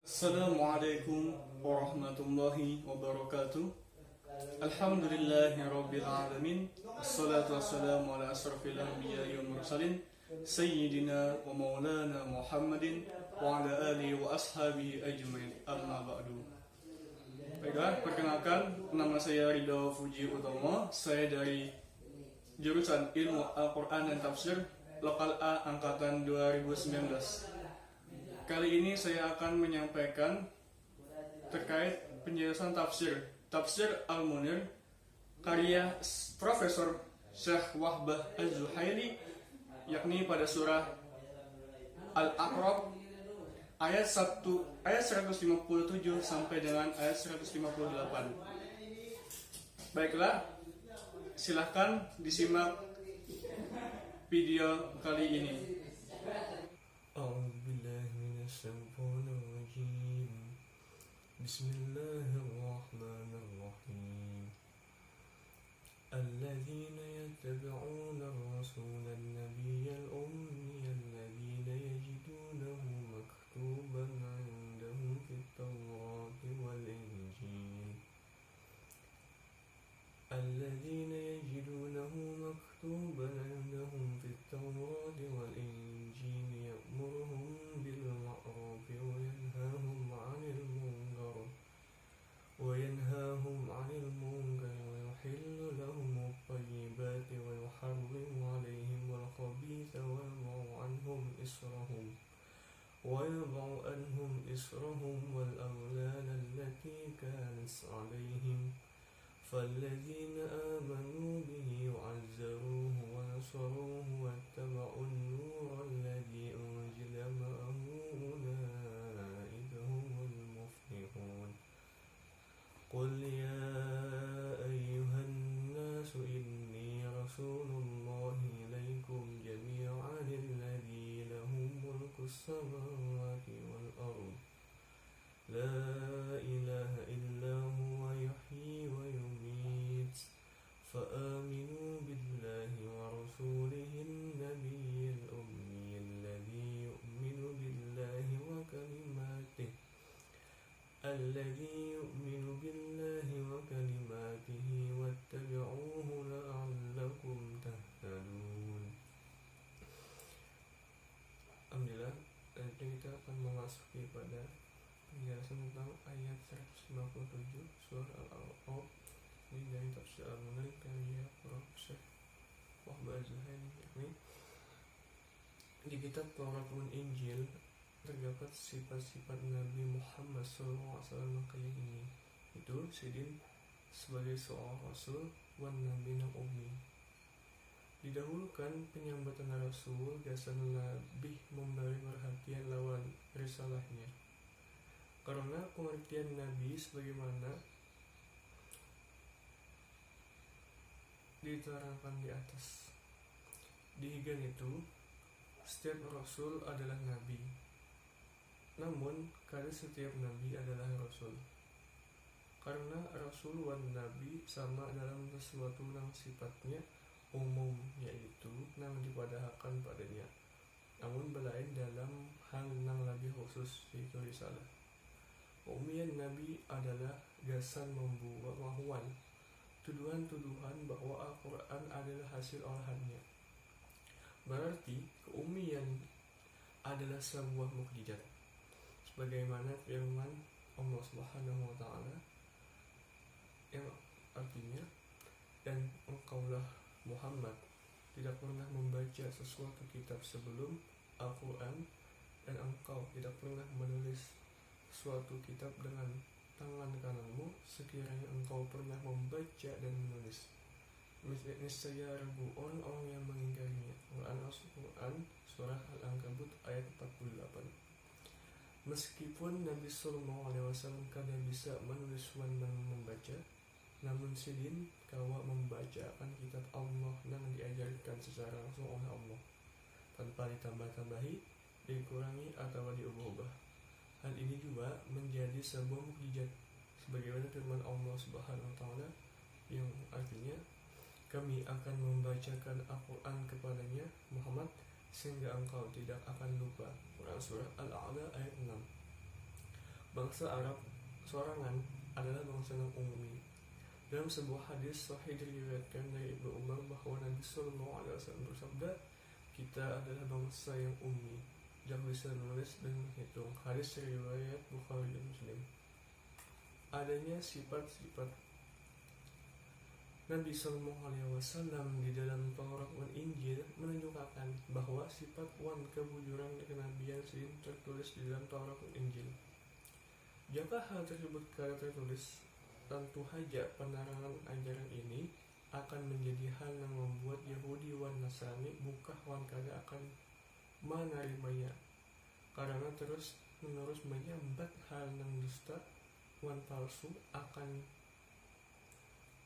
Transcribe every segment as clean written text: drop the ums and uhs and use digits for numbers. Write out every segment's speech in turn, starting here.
Assalamualaikum warahmatullahi wabarakatuh. Alhamdulillahi rabbil alamin. Assalatu wassalamu ala asrafil anbiya'i wal mursalin Sayyidina wa maulana Muhammadin wa ala alihi wa ashabihi ajmain. Amma ba'du. Baiklah, perkenalkan, nama saya Ridho Fuji Utomo. Saya dari jurusan Ilmu Al-Quran dan Tafsir Lokal A Angkatan 2019. Kali ini saya akan menyampaikan terkait penjelasan Tafsir Al-Munir karya Profesor Syekh Wahbah Az-Zuhaili, yakni pada surah Al-A'raf ayat 157 sampai dengan ayat 158. Baiklah, silahkan disimak video kali ini. Bismillahirrahmanirrahim. Alladzina yattabi'una ar-rasula an-nabiyya al-ummiyya alladhina yajidunahu maktuban 'indahum fit-tawrati wal-injil. الذين يجدونه مكتوبا عندهم في التوراة والإنجيل يأمرهم بالمعروف وينهاهم عن المنكر ويحل لهم الطيبات ويحرم عليهم الخبيث ويضع عنهم إصرهم والأغلال التي كانت عليهم فالذين آمنوا به وعزروه ونصروه واتبعوا النور الذي أنزل معه أولئك هم المفلحون. قل يا أيها الناس إني رسول الله إليكم جميعا الذي له ملك السماوات والأرض لا إله إلا هو يحيي ويميت فآمنوا بالله ورسوله النبي الأمي الذي يؤمن بالله وكلماته واتبعوه لعلكم تهتدون. Alhamdulillah, kita akan memasuki pada penjelasan tentang ayat 157 surah Al-A'raf ini dari Tafsir Al-Munir karya Profesor Wahbah Az-Zuhaili. Di kitab Taurat dan Injil terdapat sifat-sifat Nabi Muhammad SAW kayak ini, itu sidin sebagai seorang rasul wan nabi ummi. Didahulukan penyambatan Rasul gasan lebih memberi perhatian lawan risalahnya, karena pengertian Nabi sebagaimana diterangkan di atas. Dihigan itu, setiap Rasul adalah Nabi, namun kada setiap Nabi adalah Rasul, karena Rasul wan Nabi sama dalam sesuatu yang sifatnya umum, yaitu yang dipadahkan padanya, namun belain dalam hal yang lebih khusus, yaitu risalah. Umian Nabi adalah gasan membuat wahwan tuduhan-tuduhan bahwa Al-Quran adalah hasil olahannya. Berarti keumian adalah sebuah mukjizat, sebagaimana firman Allah Subhanahu wa Ta'ala yang artinya, dan engkaulah Muhammad tidak pernah membaca sesuatu kitab sebelum Al-Quran, dan engkau tidak pernah menulis suatu kitab dengan tangan kananmu sekiranya engkau pernah membaca dan menulis. Niscaya ragu orang-orang yang mengingkarinya. Al-Quran surah Al-Ankabut ayat 48. Meskipun Nabi SAW kada bisa menulis dan membaca, namun sidin kawa membacakan kitab Allah yang diajarkan secara langsung oleh Allah, tanpa ditambah-tambahi, dikurangi atau diubah-ubah. Hal ini juga menjadi sebuah mukjizat, sebagaimana firman Allah Subhanahu wa Ta'ala yang artinya, kami akan membacakan Al-Quran kepadanya Muhammad sehingga engkau tidak akan lupa. Quran surah Al-A'la ayat 6. Bangsa Arab sorangan adalah bangsa yang ummi. Dalam sebuah hadis sahih diriwayatkan dari Ibnu Umar bahwa Nabi Sallallahu Alaihi Wasallam bersabda, kita adalah bangsa yang ummi, yang bisa menulis dan menghitung. Hadis riwayat Bukhari dan Muslim. Adanya sifat-sifat Nabi Sallallahu Alaihi Wasallam di dalam Taurat dan Injil menunjukkan bahwa sifat wan kebujuran dan kenabian sering tertulis di dalam Taurat dan Injil. Jika hal tersebut kada tertulis, tentu saja penerangan ajaran ini akan menjadi hal yang membuat Yahudi wan Nasrani bukan wan kada akan menerimanya, karena terus menerus menyambat hal yang dusta wan palsu akan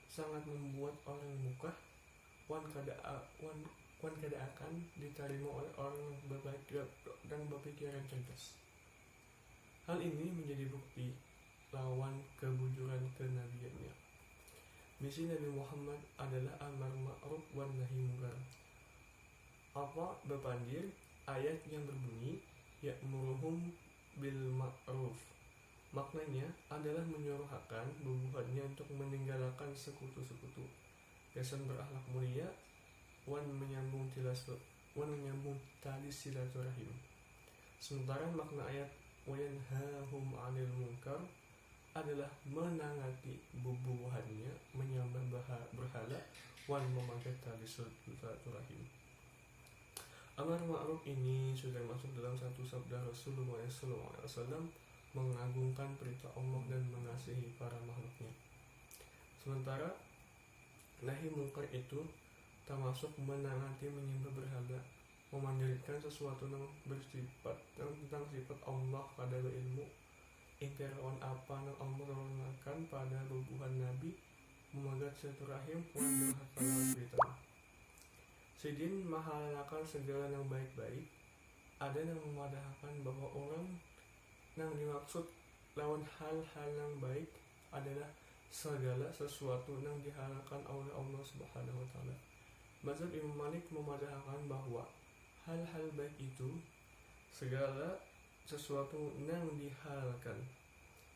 sangat membuat orang buka wan kada akan diterima oleh orang yang berpikiran cerdas. Hal ini menjadi bukti lawan kebujuran kenabiannya. Misi Nabi Muhammad adalah amar ma'ruf wan nahi munkar. Apa berpandir ayat yang berbunyi ya'muruhum bil ma'ruf. Maknanya adalah menyuruhkan bubuhannya untuk meninggalkan sekutu-sekutu, kesan berakhlak mulia, wan menyambung tali silaturahim. Sementara makna ayat wayanhahum 'anil munkar adalah menangati bubuhannya, menyembah berhala, wan memakai tali silaturahim. Amar ma'ruf ini sudah masuk dalam satu sabda Rasulullah SAW, mengagungkan perintah Allah dan mengasihi para makhluknya. Sementara nahi mungkar itu termasuk menangati menyembah berhala, memandirikan sesuatu yang bersifat tentang sifat Allah pada ilmu, ingkarawan apa yang Allah turunkan pada bubuhan Nabi, memagat silaturahim, wan berhakalan berita. Sidin mahalakan segala yang baik-baik. Ada yang memadahkan bahwa orang yang dimaksud lawan hal-hal yang baik adalah segala sesuatu yang dihalalkan oleh Allah Subhanahu Wa Taala. Mazhab Imam Malik memadahkan bahwa hal-hal baik itu segala sesuatu yang dihalalkan.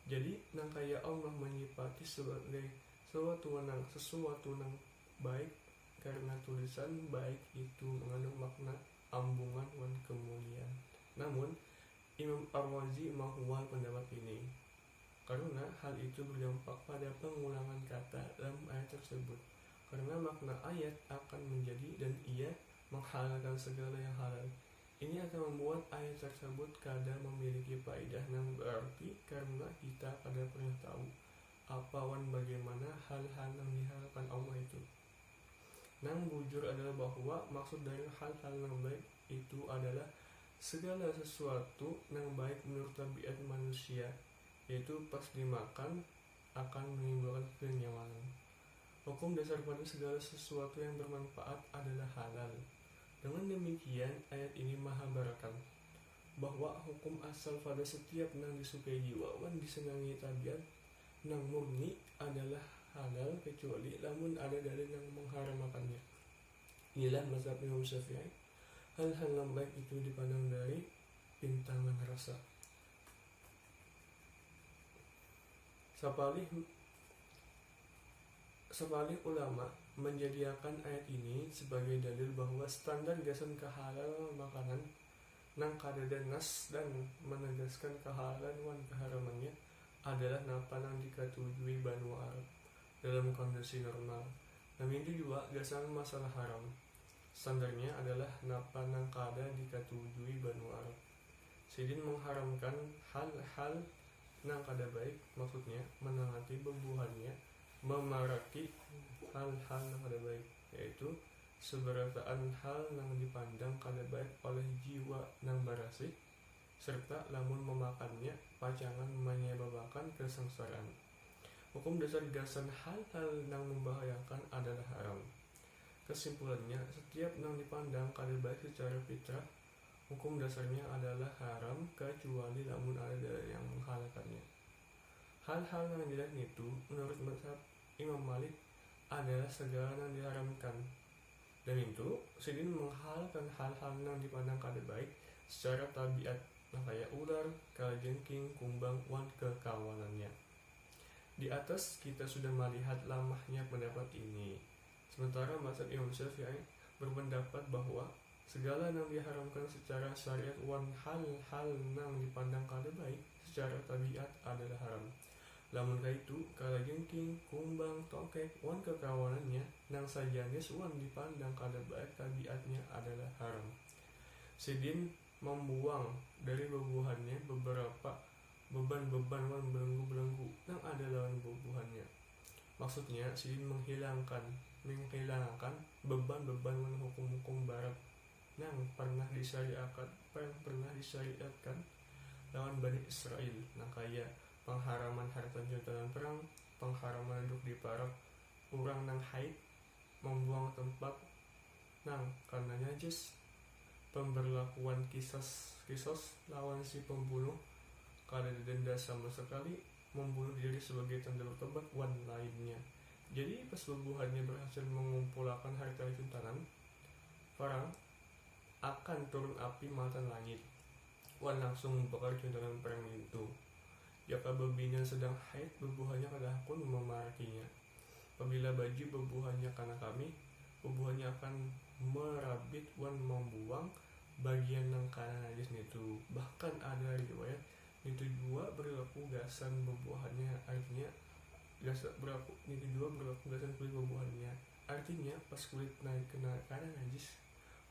Jadi nang kaya Allah menyifati sebagai sesuatu yang baik, karena tulisan baik itu mengandung makna ambungan dan kemuliaan. Namun Imam Ar-Razi menghwal pendapat ini karena hal itu berdampak pada pengulangan kata dalam ayat tersebut, karena makna ayat akan menjadi dan ia menghalalkan segala yang halal. Ini akan membuat ayat tersebut kada memiliki faedah yang berarti, karena kita kada pernah tahu apa wan bagaimana hal-hal yang dihalalkan Allah itu. Nang bujur adalah bahwa maksud dari hal-hal yang baik itu adalah segala sesuatu yang baik menurut tabiat manusia, yaitu pas dimakan akan menimbulkan kenyamanan. Hukum dasar pada segala sesuatu yang bermanfaat adalah halal. Dengan demikian, ayat ini menghabarkan bahwa hukum asal pada setiap yang disukai jiwa wan disenangi tabiat yang murni adalah halal, kecuali namun ada dalil yang mengharamkannya. Inilah mazhab Imam Syafi'i. Hal-hal yang baik itu dipandang dari pintangan rasa. Sepalih ulama menjadikan ayat ini sebagai dalil bahwa standar gasan kehalal makanan nang kada nas dan menegaskan kehalalan wan keharamannya adalah napa nang diketujui Banu Arab dalam kondisi normal. Namun itu juga gasan masalah haram. Standarnya adalah napa nang kada diketujui Banu Arab. Sidin mengharamkan hal-hal nang kada baik, maksudnya menangati bubuhannya, memaraki hal-hal yang kada baik, yaitu seberataan hal yang dipandang kada baik oleh jiwa nang barasih, serta lamun memakannya pacangan menyebabkan kesengsaraan. Hukum dasar gasan hal-hal yang membahayakan adalah haram. Kesimpulannya, setiap yang dipandang kada baik secara fitrah, hukum dasarnya adalah haram, kecuali lamun ada yang menghalalkannya. Hal-hal yang dilarang itu menurut mazhab Imam Malik adalah segala yang diharamkan, dan itu sidin menghalalkan hal-hal yang dipandang kada baik secara tabiat nah kayak ular, kalajengking, kumbang, wan kekawanannya. Di atas kita sudah melihat lamahnya pendapat ini. Sementara mazhab Imam Syafi'i berpendapat bahwa segala yang diharamkan secara syariat wan hal-hal yang dipandang kada baik secara tabiat adalah haram. Lamun kaitu kalajengking, kumbang, tokek, wan kekawanannya nang sajanis wan dipandang kada baik tabiatnya adalah haram. Sidin membuang dari bubuhannya beberapa beban-beban wan belenggu-belenggu yang ada lawan bubuhannya. Maksudnya sidin menghilangkan beban-beban wan hukum-hukum barat yang pernah disyariatkan lawan Bani Israel, nah kayak pengharaman harta jabatan perang, pengharaman duduk di parak orang nang haid, membuang tempat nang karena najis, pemberlakuan kisos lawan si pembunuh kada didenda sama sekali, membunuh diri sebagai tanda bertobat wan lainnya. Jadi pas bubuhannya berhasil mengumpulkan harta simpanan perang, akan turun api matan langit wan langsung membakar juntaran perang itu. Jika bebinya sedang haid, bubuhannya kada akun memarakinya. Apabila baju bubuhannya karena kami, bubuhannya akan merabit wan membuang bagian yang kana najis itu. Bahkan ada riwayat itu dua berlaku gasan bubuhannya, artinya itu dua berlaku gasan kulit bubuhannya. Artinya pas kulit naik kena kana najis,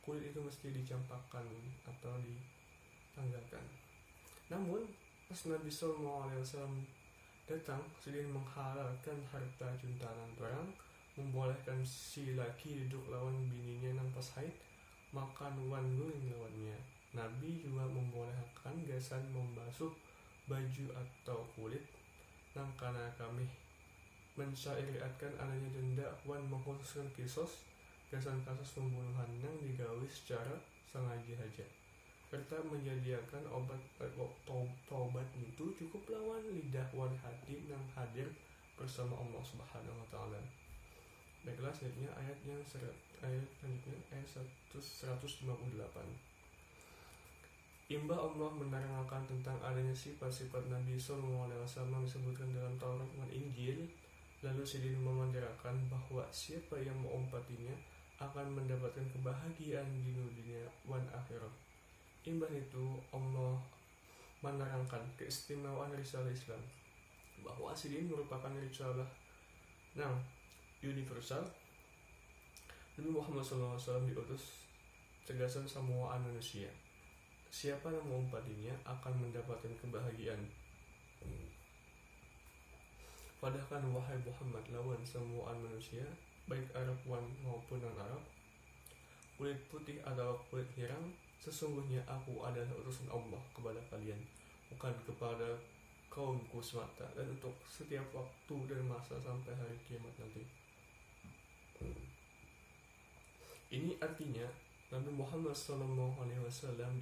kulit itu mesti dicampakkan atau ditanggalkan. Namun pas Nabi SAW datang, sedang menghalalkan harta juntanan perang, membolehkan si laki duduk lawan bininya nang pas haid, makan wan guling lawannya. Nabi juga membolehkan gasan membasuh baju atau kulit nang kana kami, mensyariatkan adanya denda wan mengkhususkan kisos gasan kasus pembunuhan yang digawi secara sengaja, serta menyediakan obat taubat itu cukup lawan lidah wan hati yang hadir bersama Allah Subhanahu wa taala. Baiklah, selanjutnya ayat selanjutnya ayat 158. Imba Allah menerangkan tentang adanya sifat-sifat Nabi SAW disebutkan dalam Taurat dan Injil. Lalu sidin memandirakan bahwa siapa yang mengumpatinya akan mendapatkan kebahagiaan di dunia wan akhirat. Imbah itu Allah menerangkan keistimewaan risalah Islam, bahwa sidin merupakan risalah universal. Nabi Muhammad SAW diutus tegasan semua manusia. Siapa yang mengumpatinya akan mendapatkan kebahagiaan. Padahkan wahai Muhammad lawan semua manusia, baik Arab wan maupun non-Arab, kulit putih atau kulit hirang, sesungguhnya aku adalah utusan Allah kepada kalian, bukan kepada kaumku semata, dan untuk setiap waktu dan masa sampai hari kiamat nanti. Ini artinya Nabi Muhammad SAW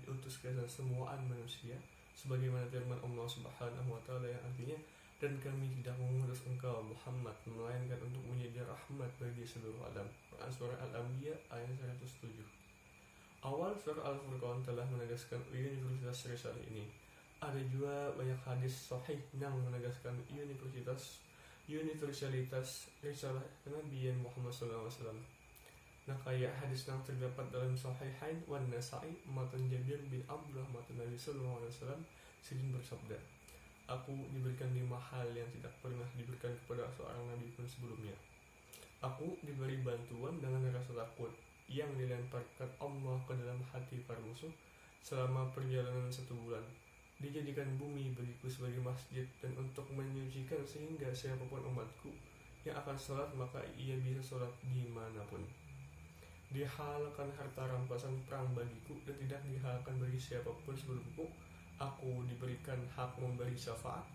diutus ke semua manusia, sebagaimana firman Allah Subhanahu wa taala yang artinya, dan kami tidak mengutus engkau Muhammad melainkan untuk menjadi rahmat bagi seluruh alam. Quran surah Al-Anbiya ayat 107. Awal surah Al-Furqan telah menegaskan universalitas risalah ini. Ada juga banyak hadis sahih yang menegaskan universalitas risalah Nabi Muhammad SAW. Nah kayak hadis yang terdapat dalam Sahihain wan Nasa'i matan Jabir bin Abdullah matan Nabi SAW, sidin bersabda, aku diberikan 5 hal yang tidak pernah diberikan kepada seorang nabi pun sebelumnya. Aku diberi bantuan dengan rasa takut yang dilemparkan Allah ke dalam hati para musuh selama perjalanan 1 bulan. Dijadikan bumi bagiku sebagai masjid dan untuk menyucikan, sehingga siapapun umatku yang akan sholat maka ia bisa sholat dimanapun. Dihalalkan harta rampasan perang bagiku dan tidak dihalalkan bagi siapapun sebelumku. Aku diberikan hak memberi syafaat.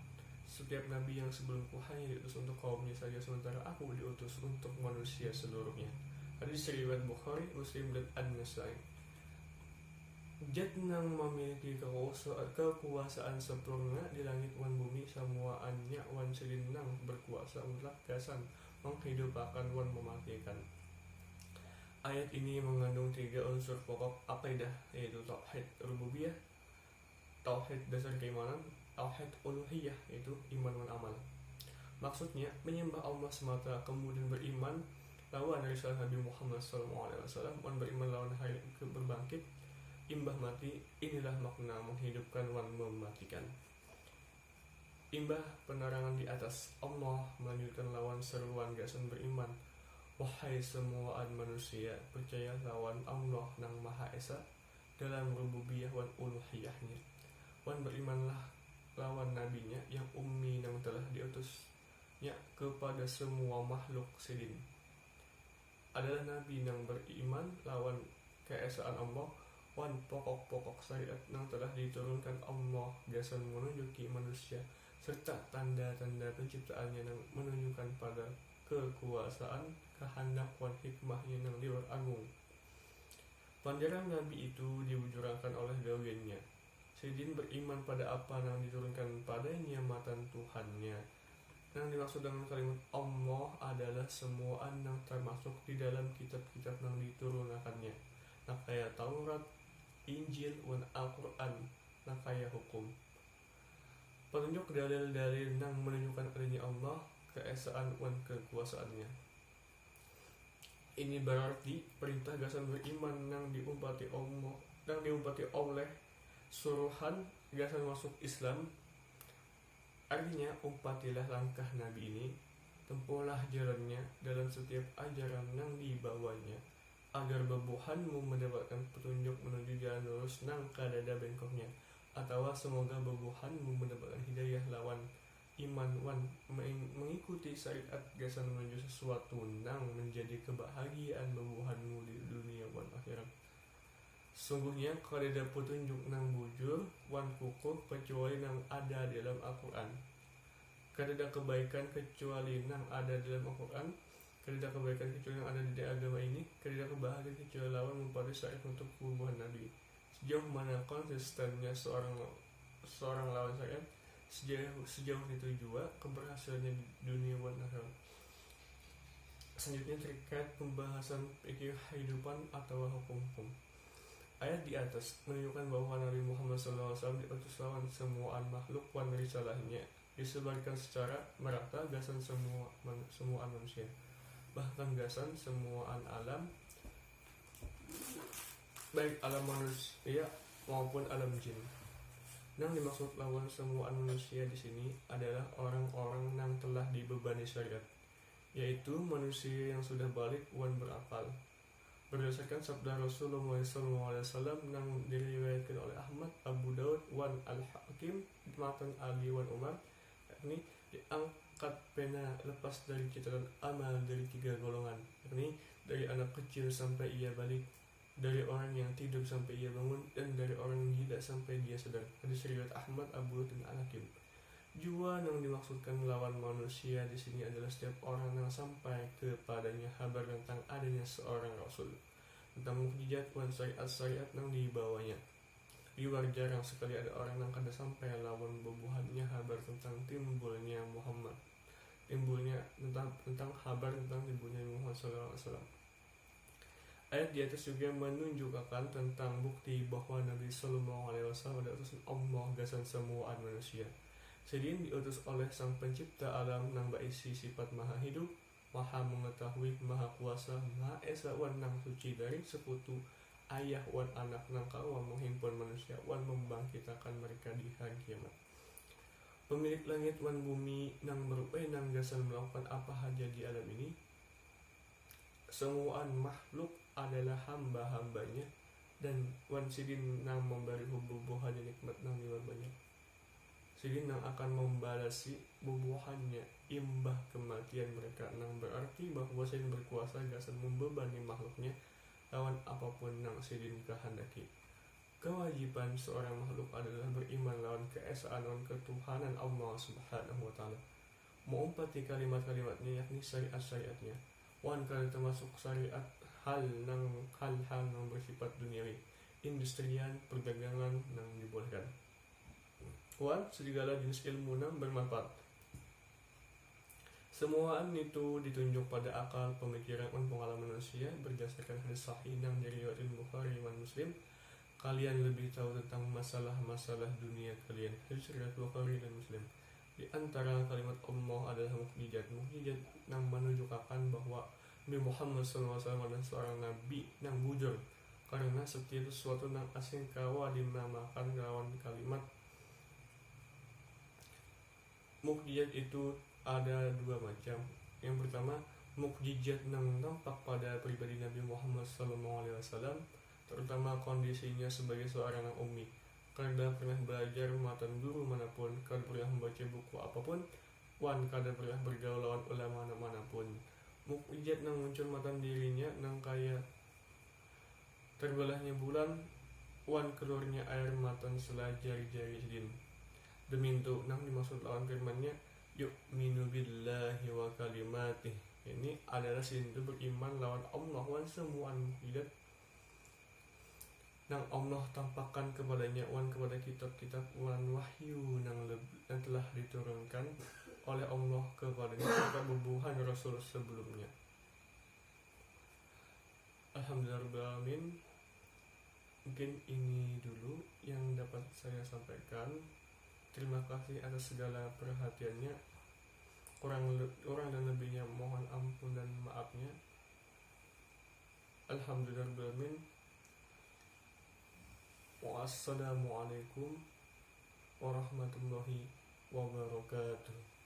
Setiap nabi yang sebelumku hanya diutus untuk kaumnya saja, sementara aku diutus untuk manusia seluruhnya. Hadis riwayat Bukhari, Muslim dan An-Nasa'i. Zat yang memiliki kekuasaan sempurna di langit wan bumi semuanya wan selinang berkuasa mutlak gasan menghidupkan wan mematikan. Ayat ini mengandung 3 unsur pokok akidah, yaitu tauhid rububiyah, tauhid dasar keimanan, tauhid uluhiyah, yaitu iman dan amal. Maksudnya menyembah Allah semata, kemudian beriman lawan risalah Nabi Muhammad SAW, dan beriman lawan hari berbangkit, imbah mati. Inilah makna menghidupkan dan mematikan. Imbah penerangan di atas, Allah melanjutkan lawan seruan gasan beriman. Wahai semuaan manusia, percaya lawan Allah nang Maha Esa dalam rububiyah wan uluhiyahnya. Wan berimanlah lawan nabinya yang ummi nang telah diutusnya kepada semua makhluk sidin. Adalah nabi nang beriman lawan keesaan Allah, wan pokok-pokok syariat nang telah diturunkan Allah gasan menunjuki manusia, serta tanda-tanda penciptaannya yang menunjukkan pada kekuasaan, kehendak wan hikmahnya yang liwat agung. Panjaran Nabi itu diwujudkan oleh gawinnya. Sidin beriman pada apa yang diturunkan padanya matan Tuhannya. Yang dimaksud dengan kalimat Allah adalah semua yang termasuk di dalam kitab-kitab yang diturunkannya. Nakaya Taurat, Injil, dan Al-Quran, nakaya hukum. Penunjuk dalil-dalil yang menunjukkan adanya Allah, keesaan dan kekuasaannya. Ini berarti perintah gasan beriman yang diumpati Allah, yang diumpati oleh suruhan gasan masuk Islam. Artinya umpatilah langkah Nabi ini, tempuhlah jalannya dalam setiap ajaran yang dibawanya, agar bebuhanmu mendapatkan petunjuk menuju jalan lurus nang kadada bengkoknya, atau semoga bebuhanmu mendapatkan hidayah lawan iman wan mengikuti syariat gasan menuju sesuatu nang menjadi kebahagiaan bebuhanmu di dunia wan akhirat. Sungguhnya kadada petunjuk nang bujur wan kukuh kecuali nang ada dalam Al-Quran. Kadada kebaikan kecuali nang ada dalam Al-Quran. Kadada kebaikan kecuali yang ada di agama ini. Kadada kebahagiaan kecuali lawan mempada syariat untuk kebubuhan Nabi. Sejauh mana konsistennya seorang lawan syariat, sejauh itu juga keberhasilannya di dunia wan akhirat. Selanjutnya terkait pembahasan fikih kehidupan atau hukum-hukum. Ayat di atas menunjukkan bahwa Nabi Muhammad SAW diutus lawan semuaan makhluk wan risalahnya, disebarkan secara merata gasan semuaan manusia, bahkan gasan semuaan alam, baik alam manusia maupun alam jin. Yang dimaksud lawan semuaan manusia di sini adalah orang-orang yang telah dibebani syariat, yaitu manusia yang sudah balik wan berakal. Berdasarkan sabda Rasulullah SAW yang diriwayatkan oleh Ahmad, Abu Daud, wan Al-Hakim, matan Ali wan Umar, yakni diangkat pena lepas dari catatan amal dari 3 golongan, yakni dari anak kecil sampai ia balik, dari orang yang tidur sampai ia bangun, dan dari orang yang gila sampai dia sadar. Hadis riwayat Ahmad, Abu Daud, dan Al-Hakim. Jua yang dimaksudkan lawan manusia di sini adalah setiap orang yang sampai kepadanya kabar tentang adanya seorang rasul, tentang mukjizat dan syariat yang dibawanya. Di luar jarang sekali ada orang yang kada sampai lawan bebuhannya kabar tentang timbulnya Muhammad, tentang kabar tentang timbulnya Muhammad SAW. Ayat di atas juga menunjukkan tentang bukti bahwa Nabi SAW adalah utusan Allah gasan semuaan manusia. Sidin diutus oleh Sang Pencipta alam nang berisi sifat maha hidup, maha mengetahui, maha kuasa, maha esa wan nang suci dari sekutu, ayah wan anak nang kawa menghimpun manusia wan membangkitakan mereka di hari kiamat. Pemilik langit wan bumi nang berwenang gasan melakukan apa saja di alam ini. Semuaan makhluk adalah hamba-hambanya, dan wan sidin nang memberi bubuhan nikmat nang liwat banyak. Sidin yang akan membalasi bubuhannya imbah kematian mereka, nang berarti bahwa Sidin berkuasa gasan membebani makhluknya lawan apapun yang Sidin kehendaki. Kewajiban seorang makhluk adalah beriman lawan keesaan dan ketuhanan Allah Subhanahu wa Ta'ala, mengumpati kalimat-kalimatnya yakni syariat-syariatnya, wan kalau termasuk syariat hal yang bersifat duniawi, industrian, perdagangan yang dibolehkan. Wan segala jenis ilmu yang bermanfaat. Semuaan itu ditunjuk pada akal, pemikiran, dan pengalaman manusia berdasarkan hadis sahih yang diriwayatkan Bukhari dan Muslim kalian lebih tahu tentang masalah-masalah dunia kalian. Hadis riwayat Bukhari dan Muslim. Di antara kalimat Allah adalah mukjizat yang menunjukkan bahwa Nabi Muhammad SAW adalah seorang nabi yang bujur, karena setiap sesuatu yang asing kawa dinamakan lawan kalimat. Mukjizat itu ada dua macam. Yang pertama, mukjizat yang nampak pada pribadi Nabi Muhammad SAW, terutama kondisinya sebagai seorang yang ummi, kada pernah belajar matan guru manapun, kada pernah membaca buku apapun, wan kada pernah bergaul lawan ulama manapun. Mukjizat yang muncul matan dirinya nang kaya terbelahnya bulan, wan keluarnya air matan selajari-jari sedin. Demi itu nang dimaksud lawan firmannya, yuk minu billahi wa kalimatih. Ini adalah sintu beriman lawan Allah wan semua mukjizat nang Allah tampakkan kepadanya wan kepada kitab-kitab wan wahyu yang telah diturunkan oleh Allah kepadanya serta bubuhan Rasul sebelumnya. Alhamdulillahirrahmanirrahim. Mungkin ini dulu yang dapat saya sampaikan. Terima kasih atas segala perhatiannya. Kurang dan lebihnya mohon ampun dan maafnya. Alhamdulillahirrahmanirrahim. Wassalamualaikum warahmatullahi wabarakatuh.